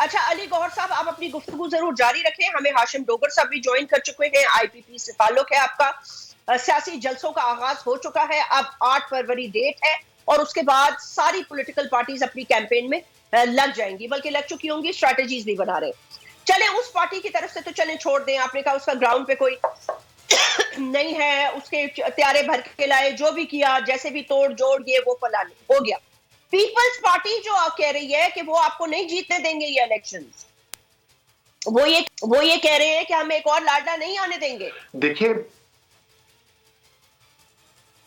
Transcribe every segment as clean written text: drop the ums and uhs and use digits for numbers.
اچھا علی گوہر صاحب، آپ اپنی گفتگو ضرور جاری رکھیں. ہمیں ہاشم ڈوگر صاحب بھی جوائن کر چکے ہیں. آئی پی پی سے تعلق ہے آپ کا. سیاسی جلسوں کا آغاز ہو چکا ہے. اب 8 فروری ڈیٹ ہے اور اس کے بعد ساری پولیٹیکل پارٹیز اپنی کیمپین میں لگ جائیں گی، بلکہ لگ چکی ہوں گی، اسٹریٹجیز بھی بنا رہے. چلیں اس پارٹی کی طرف سے تو چلیں چھوڑ دیں. آپ نے کہا اس کا گراؤنڈ پہ کوئی نہیں ہے، اس کے تیارے بھر کے لائے، جو بھی کیا، جیسے بھی توڑ جوڑ یہ وہ فلانے ہو گیا. پیپلز پارٹی جو آپ کہہ رہی ہے کہ وہ آپ کو نہیں جیتنے دیں گے یہ الیکشنز، وہ یہ کہہ رہے ہیں کہ ہم ایک اور لاڈلا نہیں آنے دیں گے.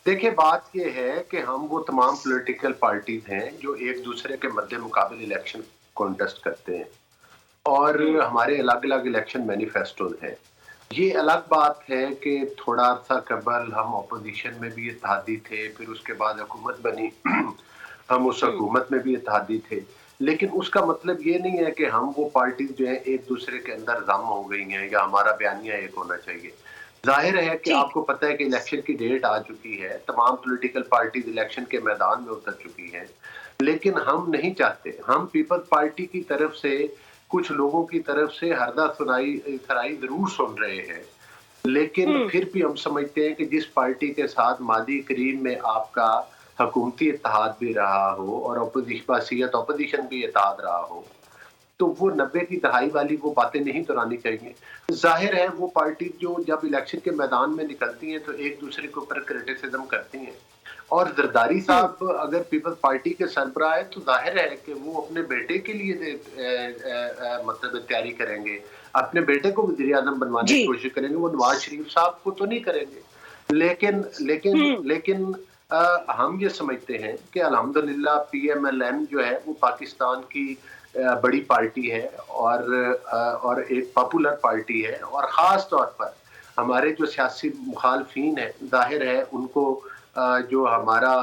دیکھیں بات یہ ہے کہ ہم وہ تمام پولیٹیکل پارٹیز ہیں جو ایک دوسرے کے مد مقابل الیکشن کانٹیسٹ کرتے ہیں اور ہمارے الگ الگ الیکشن مینیفیسٹوز ہیں. یہ الگ بات ہے کہ تھوڑا عرصہ قبل ہم اپوزیشن میں بھی اتحادی تھے، پھر اس کے بعد حکومت بنی، ہم اس حکومت میں بھی اتحادی تھے، لیکن اس کا مطلب یہ نہیں ہے کہ ہم وہ پارٹیز جو ہیں ایک دوسرے کے اندر ضم ہو گئی ہیں یا ہمارا بیانیہ ایک ہونا چاہیے. ظاہر ہے کہ آپ کو پتہ ہے کہ الیکشن کی ڈیٹ آ چکی ہے، تمام پولیٹیکل پارٹیز الیکشن کے میدان میں اتر چکی ہیں، لیکن ہم نہیں چاہتے. ہم پیپل پارٹی کی طرف سے کچھ لوگوں کی طرف سے ہردہ سرائی ضرور سن رہے ہیں، لیکن پھر بھی ہم سمجھتے ہیں کہ جس پارٹی کے ساتھ ماضی قریب میں آپ کا حکومتی اتحاد بھی رہا ہو اور اپوزیشن بھی اتحاد رہا ہو، تو وہ 90 کی دہائی والی وہ باتیں نہیں دہرانی چاہیے. ظاہر ہے وہ پارٹی جو جب الیکشن کے میدان میں نکلتی ہیں تو ایک دوسرے کے اوپر کرٹیسزم کرتی ہیں، اور زرداری صاحب اگر پیپل پارٹی کے سربراہ ہے تو ظاہر ہے کہ وہ اپنے بیٹے کے لیے مطلب تیاری کریں گے، اپنے بیٹے کو وزیر اعظم بنوانے کی کوشش کریں گے. وہ نواز شریف صاحب کو تو نہیں کریں گے، لیکن ہم یہ سمجھتے ہیں کہ الحمدللہ پی ایم ایل این جو ہے وہ پاکستان کی بڑی پارٹی ہے اور ایک پاپولر پارٹی ہے، اور خاص طور پر ہمارے جو سیاسی مخالفین ہیں ظاہر ہے ان کو جو ہمارا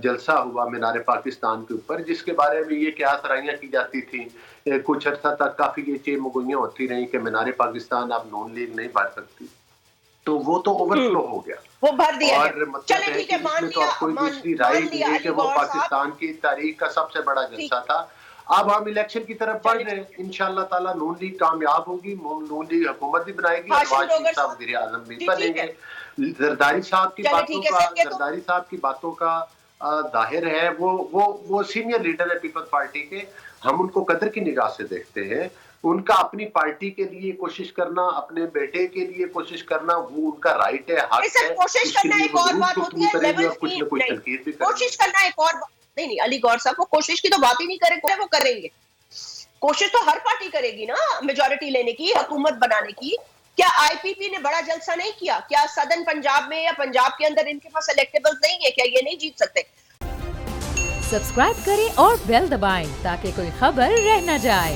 جلسہ ہوا مینار پاکستان کے اوپر، جس کے بارے میں یہ کیا سرائیاں کی جاتی تھیں کچھ عرصہ تک، کافی یہ چیمگوئیاں ہوتی رہیں کہ مینار پاکستان اب نون لیگ نہیں بھر سکتی، تو وہ تو اوور فلو ہو گیا، وہ بھر دیا اور ہے. مطلب چلے ہے ٹھیک کہ ہے، اس میں تو اب کوئی دوسری رائے نہیں ہے کہ وہ پاکستان کی تاریخ کا سب سے بڑا جلسہ تھا. اب ہم الیکشن کی طرف بڑھ رہے ہیں، انشاءاللہ تعالیٰ نون لیگ کامیاب ہوگی، نون لیگ حکومت بھی بنائے گی اور نواز شریف صاحب وزیر اعظم بھی بنیں گے. زرداری صاحب کی باتوں کا ظاہر ہے وہ سینئر لیڈر ہے پیپل پارٹی کے، ہم ان کو قدر کی نگاہ سے دیکھتے ہیں. ان کا اپنی پارٹی کے لیے کوشش کرنا، اپنے بیٹے کے لیے کوشش کرنا، وہ ان کا رائٹ ہے، حق ہے، کوشش اس کے کرنا لیے ایک وہ اور ضرور بات ہوتی گفتگو ہے، کریں گے لیول اور کچھ نہ کچھ تنقید بھی کریں گے. کوشش کرنا ایک اور نہیں علی گور صاحب، وہ کوشش کی تو بات ہی نہیں کریں گے، وہ کریں گے. کوشش تو ہر پارٹی کرے گی نا میجورٹی لینے کی، حکومت بنانے کی. کیا آئی پی پی نے بڑا جلسہ نہیں کیا؟ کیا سدن پنجاب میں یا پنجاب کے اندر ان کے پاس الیکٹیبلز نہیں ہے؟ کیا یہ نہیں جیت سکتے؟ سبسکرائب کریں اور بیل دبائیں تاکہ کوئی خبر رہ نہ جائے.